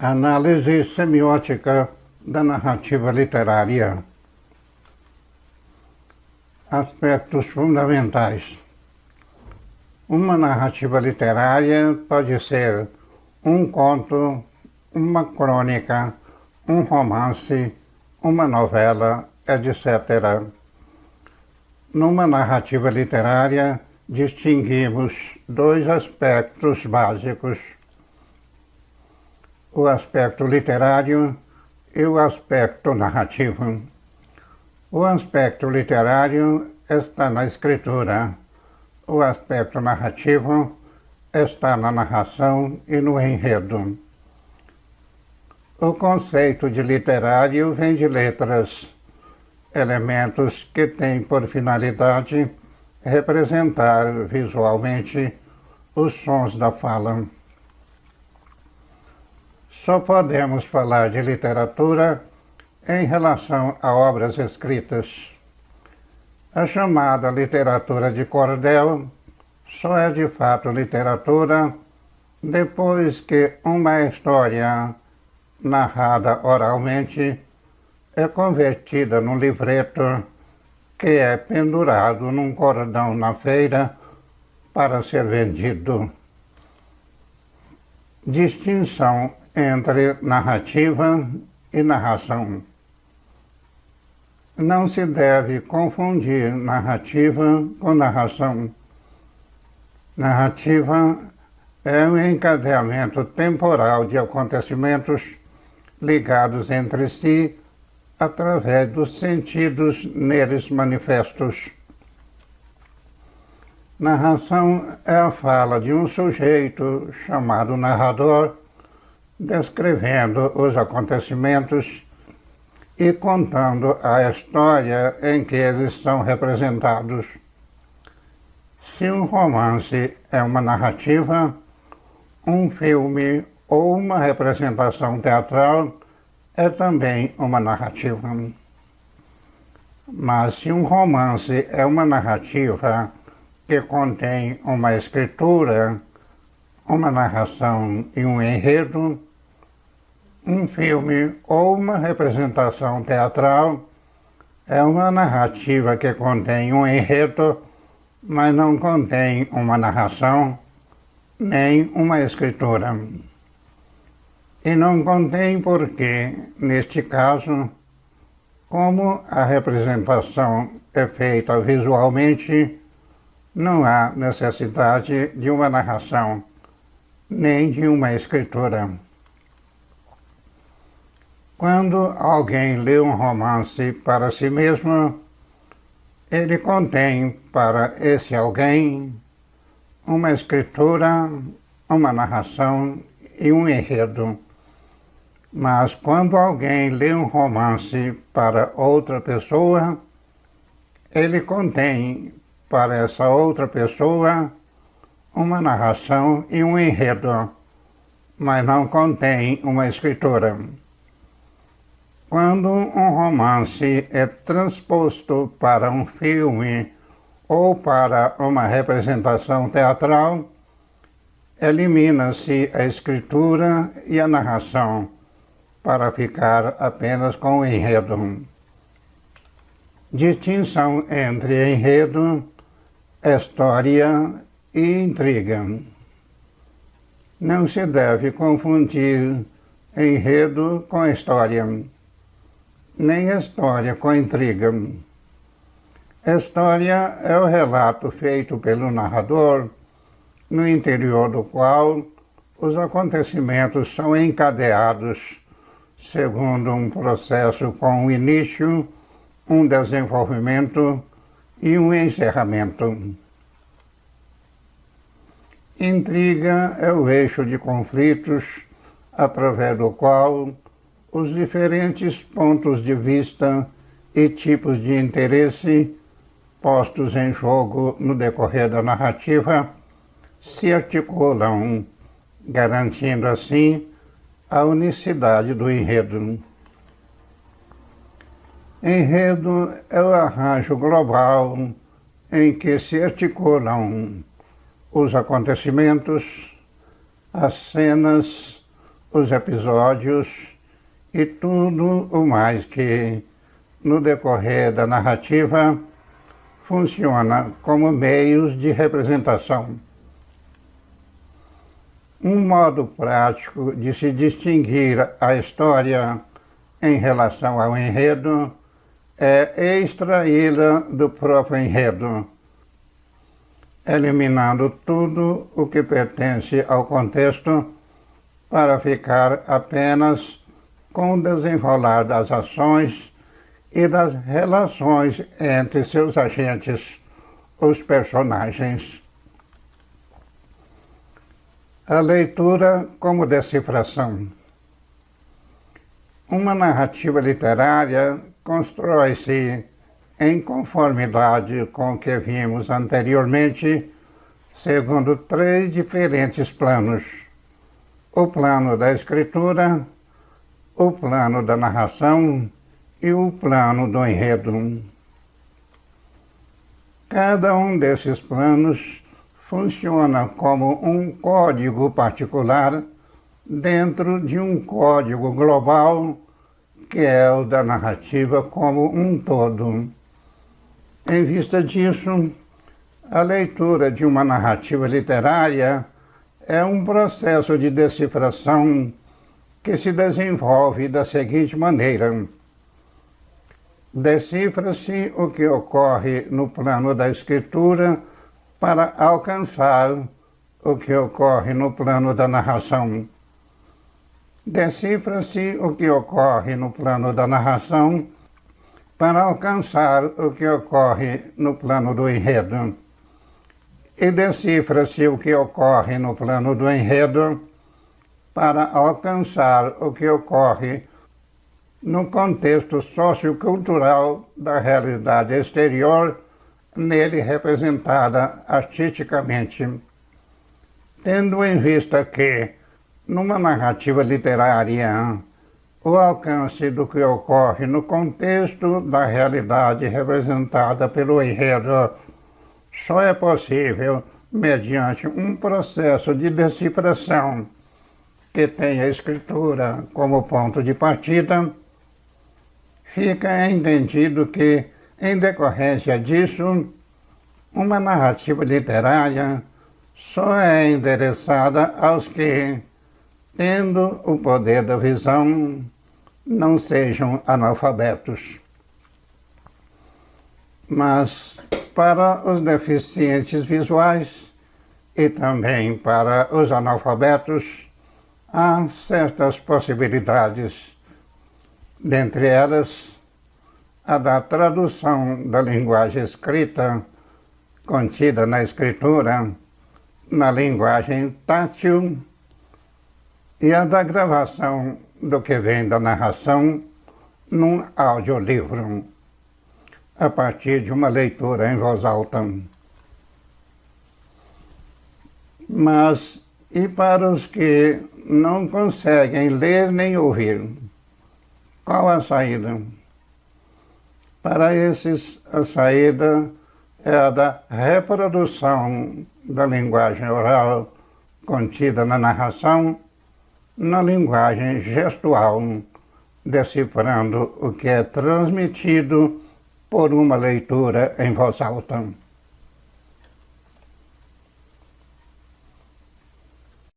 Análise semiótica da narrativa literária. Aspectos fundamentais. Uma narrativa literária pode ser um conto, uma crônica, um romance, uma novela, etc. Numa narrativa literária, distinguimos dois aspectos básicos: o aspecto literário e o aspecto narrativo. O aspecto literário está na escritura, o aspecto narrativo está na narração e no enredo. O conceito de literário vem de letras, elementos que têm por finalidade representar visualmente os sons da fala. Só podemos falar de literatura em relação a obras escritas. A chamada literatura de cordel só é de fato literatura depois que uma história narrada oralmente é convertida num livreto que é pendurado num cordão na feira para ser vendido. Distinção entre narrativa e narração. Não se deve confundir narrativa com narração. Narrativa é um encadeamento temporal de acontecimentos ligados entre si através dos sentidos neles manifestos. Narração é a fala de um sujeito chamado narrador, descrevendo os acontecimentos e contando a história em que eles são representados. Se um romance é uma narrativa, um filme ou uma representação teatral é também uma narrativa. Mas se um romance é uma narrativa que contém uma escritura, uma narração e um enredo, um filme ou uma representação teatral é uma narrativa que contém um enredo, mas não contém uma narração nem uma escritura. E não contém porque, neste caso, como a representação é feita visualmente, não há necessidade de uma narração, nem de uma escritura. Quando alguém lê um romance para si mesmo, ele contém para esse alguém uma escritura, uma narração e um enredo. Mas quando alguém lê um romance para outra pessoa, ele contém para essa outra pessoa uma narração e um enredo, mas não contém uma escritura. Quando um romance é transposto para um filme ou para uma representação teatral, elimina-se a escritura e a narração para ficar apenas com o enredo. Distinção entre enredo, história e intriga. Não se deve confundir enredo com história, nem história com intriga. História é o relato feito pelo narrador, no interior do qual os acontecimentos são encadeados segundo um processo com um início, um desenvolvimento e um encerramento. Intriga é o eixo de conflitos através do qual os diferentes pontos de vista e tipos de interesse postos em jogo no decorrer da narrativa se articulam, garantindo assim a unicidade do enredo. Enredo é o arranjo global em que se articulam os acontecimentos, as cenas, os episódios e tudo o mais que, no decorrer da narrativa, funciona como meios de representação. Um modo prático de se distinguir a história em relação ao enredo é extraí-la do próprio enredo, eliminando tudo o que pertence ao contexto para ficar apenas com o desenrolar das ações e das relações entre seus agentes, os personagens. A leitura como decifração. Uma narrativa literária constrói-se em conformidade com o que vimos anteriormente, segundo 3 diferentes planos: o plano da escritura, o plano da narração e o plano do enredo. Cada um desses planos funciona como um código particular dentro de um código global que é o da narrativa como um todo. Em vista disso, a leitura de uma narrativa literária é um processo de decifração que se desenvolve da seguinte maneira: decifra-se o que ocorre no plano da escritura para alcançar o que ocorre no plano da narração. Decifra-se o que ocorre no plano da narração para alcançar o que ocorre no plano do enredo. E decifra-se o que ocorre no plano do enredo para alcançar o que ocorre no contexto sociocultural da realidade exterior, nele representada artisticamente. Tendo em vista que, numa narrativa literária, o alcance do que ocorre no contexto da realidade representada pelo enredo só é possível mediante um processo de decifração que tem a escritura como ponto de partida, fica entendido que, em decorrência disso, uma narrativa literária só é endereçada aos que, tendo o poder da visão, não sejam analfabetos. Mas, para os deficientes visuais e também para os analfabetos, há certas possibilidades. Dentre elas, a da tradução da linguagem escrita, contida na escritura, na linguagem tátil, e a da gravação do que vem da narração num audiolivro, a partir de uma leitura em voz alta. Mas, e para os que não conseguem ler nem ouvir, qual a saída? Para esses, a saída é a da reprodução da linguagem oral contida na narração na linguagem gestual, decifrando o que é transmitido por uma leitura em voz alta.